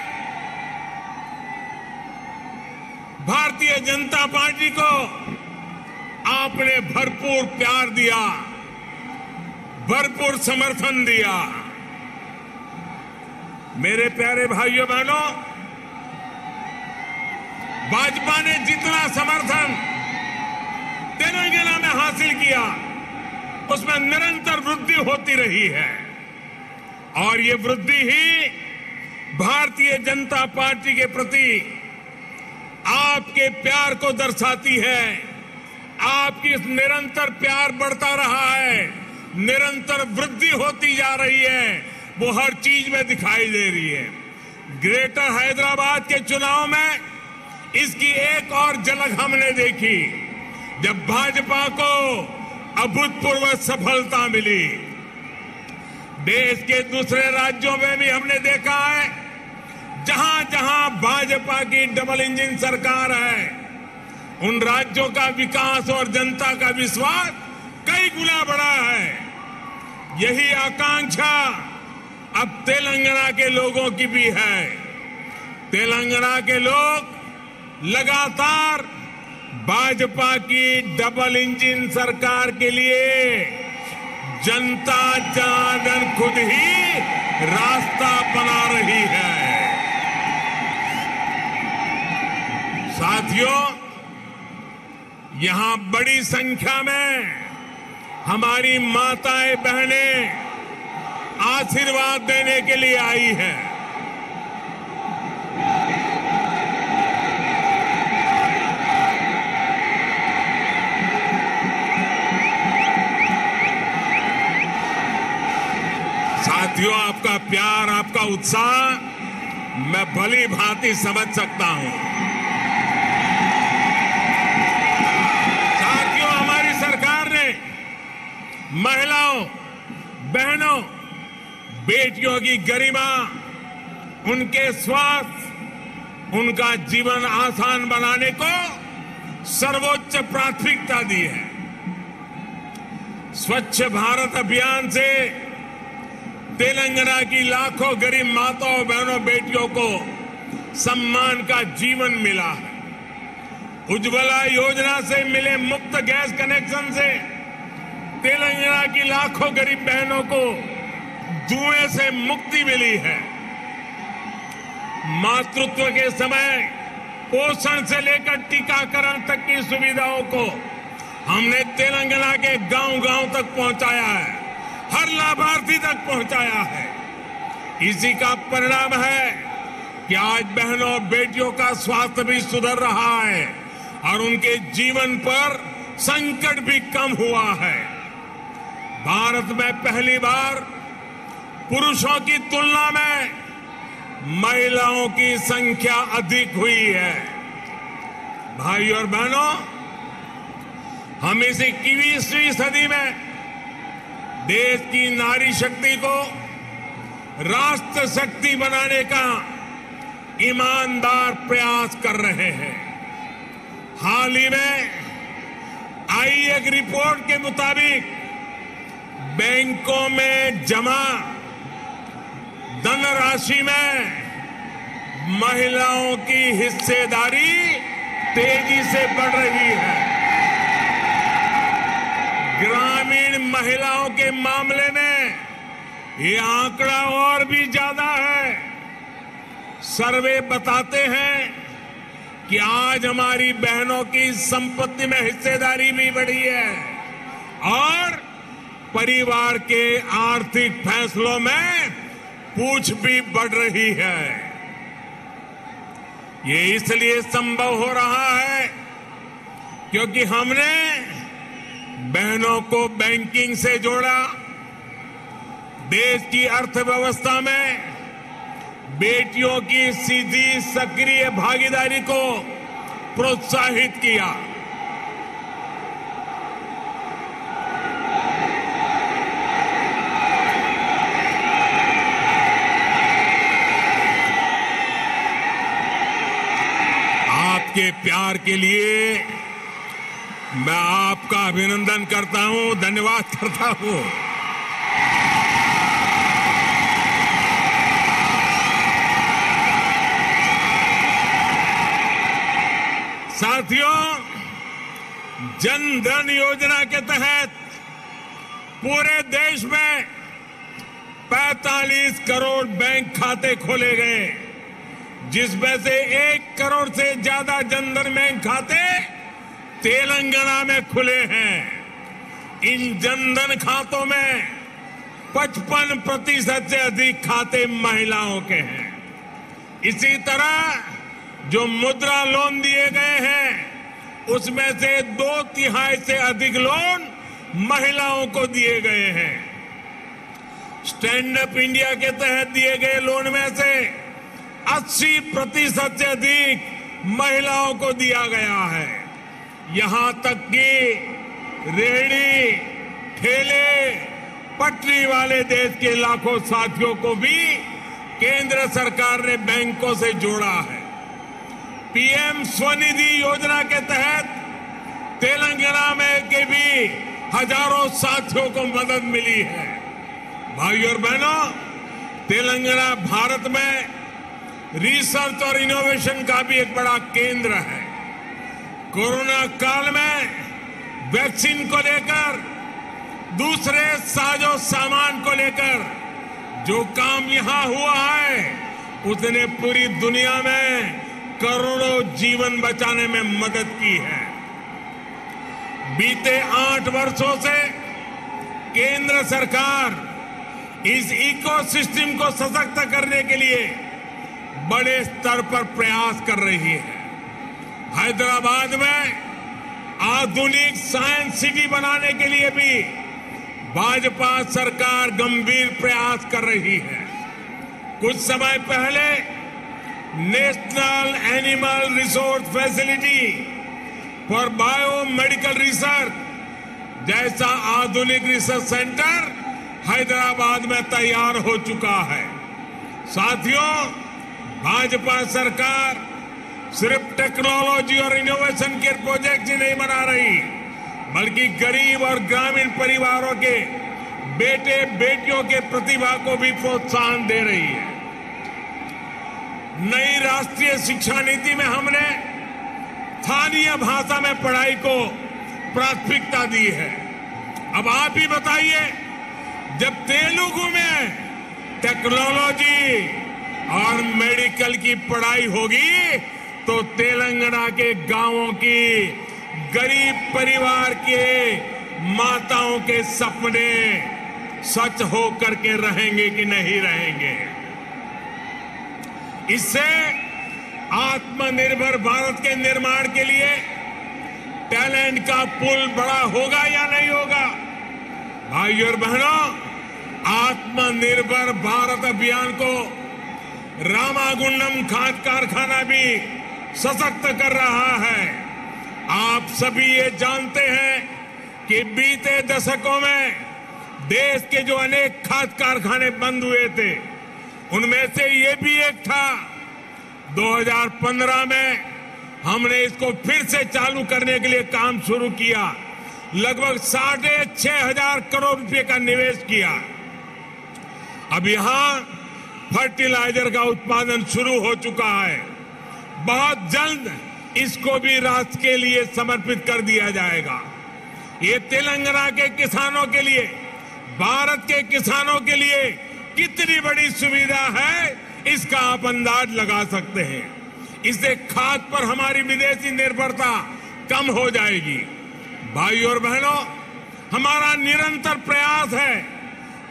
भारतीय जनता पार्टी को आपने भरपूर प्यार दिया, भरपूर समर्थन दिया। मेरे प्यारे भाइयों बहनों, भाजपा ने जितना समर्थन तेलंगाना में हासिल किया, उसमें निरंतर वृद्धि होती रही है। और ये वृद्धि ही भारतीय जनता पार्टी के प्रति आपके प्यार को दर्शाती है। आपकी इस निरंतर प्यार बढ़ता रहा है, निरंतर वृद्धि होती जा रही है, वो हर चीज में दिखाई दे रही है। ग्रेटर हैदराबाद के चुनाव में इसकी एक और झलक हमने देखी, जब भाजपा को अभूतपूर्व सफलता मिली। देश के दूसरे राज्यों में भी हमने देखा है, जहां जहां भाजपा की डबल इंजन सरकार है, उन राज्यों का विकास और जनता का विश्वास कई गुना बढ़ा है। यही आकांक्षा अब तेलंगाना के लोगों की भी है। तेलंगाना के लोग लगातार भाजपा की डबल इंजन सरकार के लिए जनता जनार्दन खुद ही रास्ता बना रही है। साथियों, यहां बड़ी संख्या में हमारी माताएं बहनें आशीर्वाद देने के लिए आई हैं। साथियों, आपका प्यार, आपका उत्साह मैं भली भांति समझ सकता हूं। साथियों, हमारी सरकार ने महिलाओं, बहनों, बेटियों की गरिमा, उनके स्वास्थ्य, उनका जीवन आसान बनाने को सर्वोच्च प्राथमिकता दी है। स्वच्छ भारत अभियान से तेलंगाना की लाखों गरीब माताओं, बहनों, बेटियों को सम्मान का जीवन मिला है। उज्ज्वला योजना से मिले मुफ्त गैस कनेक्शन से तेलंगाना की लाखों गरीब बहनों को धुएं से मुक्ति मिली है। मातृत्व के समय पोषण से लेकर टीकाकरण तक की सुविधाओं को हमने तेलंगाना के गांव-गांव तक पहुंचाया है, हर लाभार्थी तक पहुंचाया है। इसी का परिणाम है कि आज बहनों और बेटियों का स्वास्थ्य भी सुधर रहा है और उनके जीवन पर संकट भी कम हुआ है। भारत में पहली बार पुरुषों की तुलना में महिलाओं की संख्या अधिक हुई है। भाइयों और बहनों, हम इस 21वीं सदी में देश की नारी शक्ति को राष्ट्र शक्ति बनाने का ईमानदार प्रयास कर रहे हैं। हाल ही में आई एक रिपोर्ट के मुताबिक बैंकों में जमा धनराशि में महिलाओं की हिस्सेदारी तेजी से बढ़ रही है। ग्रामीण महिलाओं के मामले में ये आंकड़ा और भी ज्यादा है। सर्वे बताते हैं कि आज हमारी बहनों की संपत्ति में हिस्सेदारी भी बढ़ी है और परिवार के आर्थिक फैसलों में पूछ भी बढ़ रही है। ये इसलिए संभव हो रहा है क्योंकि हमने बहनों को बैंकिंग से जोड़ा, देश की अर्थव्यवस्था में बेटियों की सीधी सक्रिय भागीदारी को प्रोत्साहित किया। आपके प्यार के लिए मैं आपका अभिनंदन करता हूं, धन्यवाद करता हूं। साथियों, जन धन योजना के तहत पूरे देश में 45 करोड़ बैंक खाते खोले गए, जिसमें से 1 करोड़ से ज्यादा जनधन बैंक खाते तेलंगाना में खुले हैं। इन जनधन खातों में 55% से अधिक खाते महिलाओं के हैं। इसी तरह जो मुद्रा लोन दिए गए हैं उसमें से 2/3 से अधिक लोन महिलाओं को दिए गए हैं। स्टैंड अप इंडिया के तहत दिए गए लोन में से 80% से अधिक महिलाओं को दिया गया है। यहां तक कि रेहड़ी, ठेले, पटरी वाले देश के लाखों साथियों को भी केंद्र सरकार ने बैंकों से जोड़ा है। पीएम स्वनिधि योजना के तहत तेलंगाना में के भी हजारों साथियों को मदद मिली है। भाइयों और बहनों, तेलंगाना भारत में रिसर्च और इनोवेशन का भी एक बड़ा केंद्र है। कोरोना काल में वैक्सीन को लेकर, दूसरे साजो सामान को लेकर जो काम यहां हुआ है, उसने पूरी दुनिया में करोड़ों जीवन बचाने में मदद की है। बीते 8 वर्षों से केंद्र सरकार इस इकोसिस्टम को सशक्त करने के लिए बड़े स्तर पर प्रयास कर रही है। हैदराबाद में आधुनिक साइंस सिटी बनाने के लिए भी भाजपा सरकार गंभीर प्रयास कर रही है। कुछ समय पहले national animal resource facility for biomedical research जैसा आधुनिक रिसर्च सेंटर हैदराबाद में तैयार हो चुका है। साथियों, भाजपा सरकार सिर्फ टेक्नोलॉजी और इनोवेशन के प्रोजेक्ट ही नहीं बना रही, बल्कि गरीब और ग्रामीण परिवारों के बेटे बेटियों के प्रतिभा को भी प्रोत्साहन दे रही है। नई राष्ट्रीय शिक्षा नीति में हमने स्थानीय भाषा में पढ़ाई को प्राथमिकता दी है। अब आप ही बताइए, जब तेलुगु में टेक्नोलॉजी और मेडिकल की पढ़ाई होगी तो तेलंगाना के गांवों की गरीब परिवार के माताओं के सपने सच हो करके रहेंगे कि नहीं रहेंगे। इससे आत्मनिर्भर भारत के निर्माण के लिए टैलेंट का पुल बड़ा होगा या नहीं होगा? भाइयों और बहनों, आत्मनिर्भर भारत अभियान को रामागुंडम खाद कारखाना भी सशक्त कर रहा है। आप सभी ये जानते हैं कि बीते दशकों में देश के जो अनेक खाद कारखाने बंद हुए थे, उनमें से ये भी एक था। 2015 में हमने इसको फिर से चालू करने के लिए काम शुरू किया। लगभग 6,500 करोड़ रुपए का निवेश किया। अब यहां फर्टिलाइजर का उत्पादन शुरू हो चुका है। बहुत जल्द इसको भी राष्ट्र के लिए समर्पित कर दिया जाएगा। ये तेलंगाना के किसानों के लिए, भारत के किसानों के लिए कितनी बड़ी सुविधा है, इसका आप अंदाज लगा सकते हैं। इससे खाद पर हमारी विदेशी निर्भरता कम हो जाएगी। भाइयों और बहनों, हमारा निरंतर प्रयास है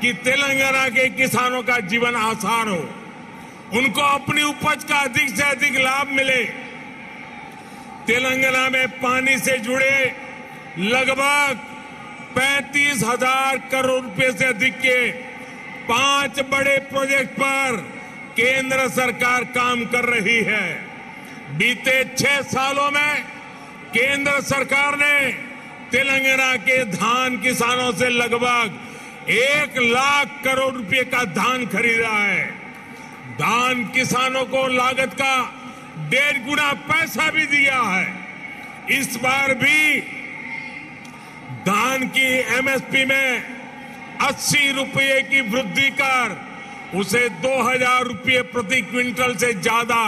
कि तेलंगाना के किसानों का जीवन आसान हो, उनको अपनी उपज का अधिक से अधिक लाभ मिले। तेलंगाना में पानी से जुड़े लगभग 35,000 करोड़ रुपए से अधिक के 5 बड़े प्रोजेक्ट पर केंद्र सरकार काम कर रही है। बीते 6 सालों में केंद्र सरकार ने तेलंगाना के धान किसानों से लगभग 1 लाख करोड़ रुपए का धान खरीदा है। धान किसानों को लागत का 1.5 गुना पैसा भी दिया है। इस बार भी धान की एमएसपी में 80 रुपये की वृद्धि कर उसे 2,000 रुपये प्रति क्विंटल से ज्यादा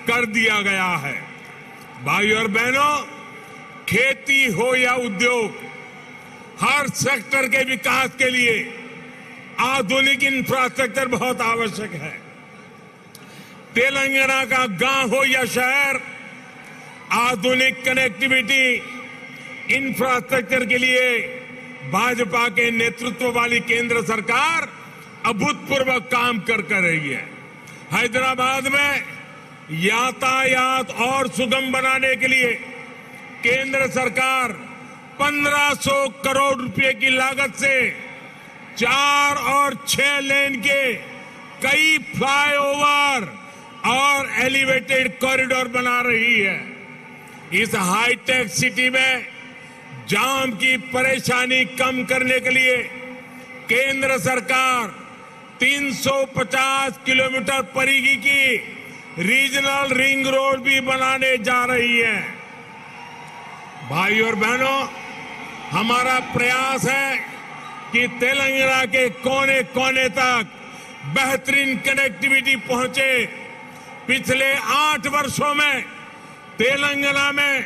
कर दिया गया है। भाइयों और बहनों, खेती हो या उद्योग, हर सेक्टर के विकास के लिए आधुनिक इंफ्रास्ट्रक्चर बहुत आवश्यक है। तेलंगाना का गांव हो या शहर, आधुनिक कनेक्टिविटी इंफ्रास्ट्रक्चर के लिए भाजपा के नेतृत्व वाली केंद्र सरकार अभूतपूर्व काम कर रही है। हैदराबाद में यातायात और सुगम बनाने के लिए केंद्र सरकार 1,500 करोड़ रुपए की लागत से 4 और 6 लेन के कई फ्लाईओवर और एलिवेटेड कॉरिडोर बना रही है। इस हाईटेक सिटी में जाम की परेशानी कम करने के लिए केंद्र सरकार 350 किलोमीटर परिधि की रीजनल रिंग रोड भी बनाने जा रही है। भाइयों और बहनों, हमारा प्रयास है कि तेलंगाना के कोने कोने तक बेहतरीन कनेक्टिविटी पहुंचे। पिछले 8 वर्षों में तेलंगाना में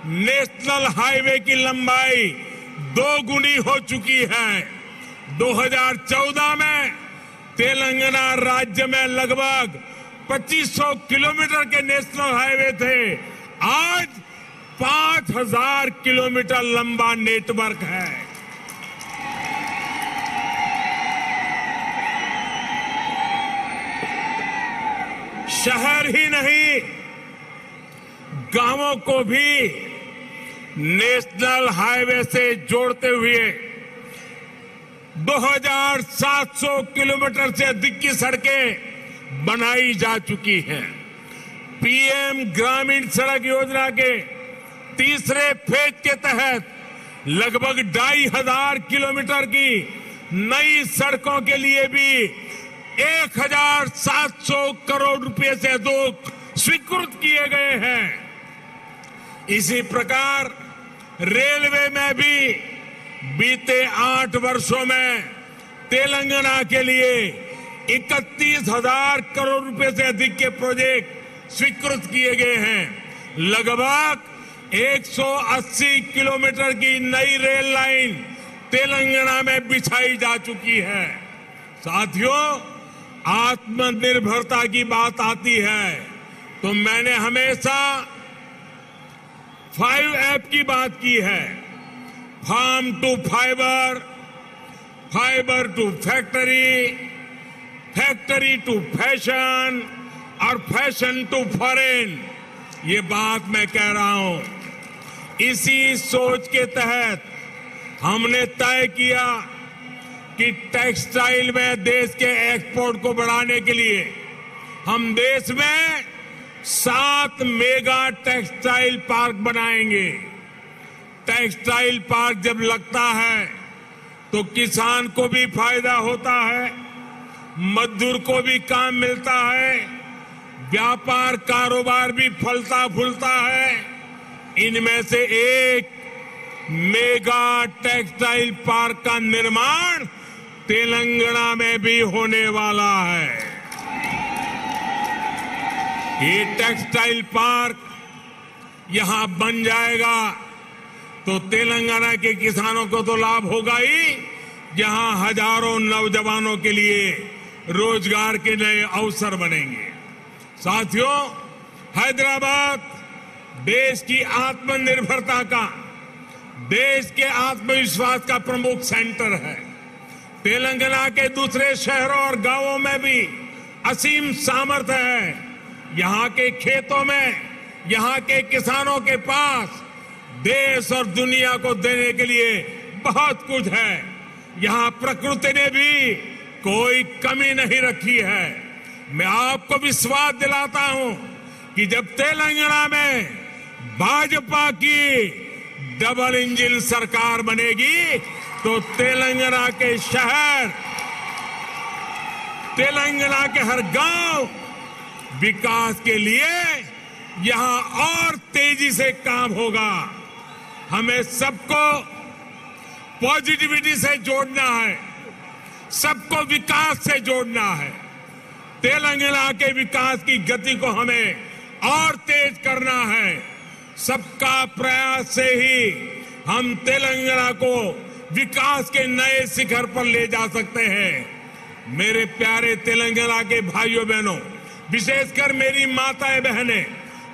नेशनल हाईवे की लंबाई 2 गुनी हो चुकी है। 2014 में तेलंगाना राज्य में लगभग 2500 किलोमीटर के नेशनल हाईवे थे। आज 5000 किलोमीटर लंबा नेटवर्क है। शहर ही नहीं, गांवों को भी नेशनल हाईवे से जोड़ते हुए 2700 किलोमीटर से अधिक की सड़कें बनाई जा चुकी हैं। पीएम ग्रामीण सड़क योजना के तीसरे फेज के तहत लगभग 2500 किलोमीटर की नई सड़कों के लिए भी 1700 करोड़ रुपए से अधिक स्वीकृत किए गए हैं। इसी प्रकार रेलवे में भी बीते 8 वर्षों में तेलंगाना के लिए 31,000 करोड़ रुपए से अधिक के प्रोजेक्ट स्वीकृत किए गए हैं। लगभग 180 किलोमीटर की नई रेल लाइन तेलंगाना में बिछाई जा चुकी है। साथियों, आत्मनिर्भरता की बात आती है तो मैंने हमेशा 5F की बात की है। Farm to fibre, fibre to factory, factory to fashion और फैशन टू फॉरेन। ये बात मैं कह रहा हूं। इसी सोच के तहत हमने तय किया कि टेक्सटाइल में देश के एक्सपोर्ट को बढ़ाने के लिए हम देश में 7 मेगा टेक्सटाइल पार्क बनाएंगे। टेक्सटाइल पार्क जब लगता है तो किसान को भी फायदा होता है, मजदूर को भी काम मिलता है, व्यापार कारोबार भी फलता फूलता है। इनमें से एक मेगा टेक्सटाइल पार्क का निर्माण तेलंगाना में भी होने वाला है। ये टेक्सटाइल पार्क यहां बन जाएगा तो तेलंगाना के किसानों को तो लाभ होगा ही, जहां हजारों नौजवानों के लिए रोजगार के नए अवसर बनेंगे। साथियों, हैदराबाद देश की आत्मनिर्भरता का, देश के आत्मविश्वास का प्रमुख सेंटर है। तेलंगाना के दूसरे शहरों और गांवों में भी असीम सामर्थ्य है। यहां के खेतों में, यहां के किसानों के पास देश और दुनिया को देने के लिए बहुत कुछ है। यहां प्रकृति ने भी कोई कमी नहीं रखी है। मैं आपको विश्वास दिलाता हूं कि जब तेलंगाना में भाजपा की डबल इंजन सरकार बनेगी तो तेलंगाना के शहर, तेलंगाना के हर गांव विकास के लिए यहां और तेजी से काम होगा। हमें सबको पॉजिटिविटी से जोड़ना है, सबको विकास से जोड़ना है। तेलंगाना के विकास की गति को हमें और तेज करना है। सबका प्रयास से ही हम तेलंगाना को विकास के नए शिखर पर ले जा सकते हैं। मेरे प्यारे तेलंगाना के भाइयों बहनों, विशेषकर मेरी माताएं बहनें,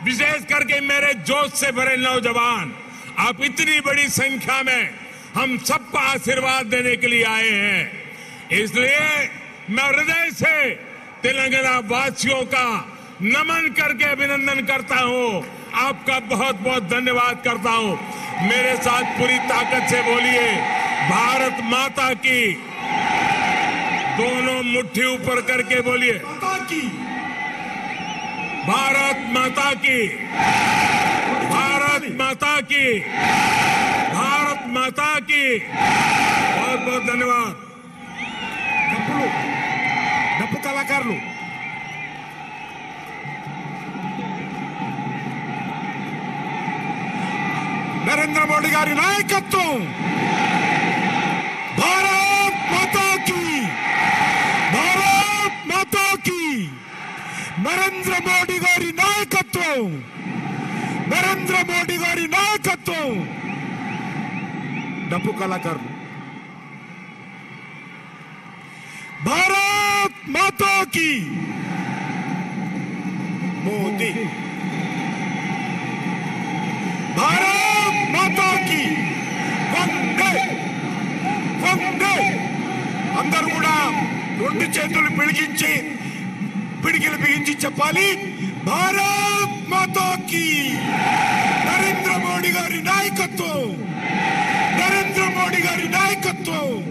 विशेष करके मेरे जोश से भरे नौजवान, आप इतनी बड़ी संख्या में हम सबको आशीर्वाद देने के लिए आए हैं। इसलिए मैं हृदय से तेलंगाना वासियों का नमन करके अभिनंदन करता हूं। आपका बहुत बहुत धन्यवाद करता हूं। मेरे साथ पूरी ताकत से बोलिए, भारत माता की। दोनों मुट्ठी ऊपर करके बोलिए, भारत माता की, भारत माता की, भारत माता की। बहुत बहुत धन्यवाद। డప్పు కళాకారులు నరేంద్ర మోడీ గారి నాయకత్వం, భారత్ మాతా కీ, భారత్ మాతా కీ। నరేంద్ర మోడీ గారి నాయకత్వం, నరేంద్ర మోడీ గారి నాయకత్వం। డప్పు కళాకారులు. భారత్ మాతా కీ. మోదీ. భారత్ మాతా కీ. వందే వందే. అందరూ కూడా రెండు చేతులు పిడికిలు బిగించి చెప్పాలి, భారత్ మాతా కీ. నరేంద్ర మోడీ గారి నాయకత్వం, నరేంద్ర మోడీ గారి నాయకత్వం.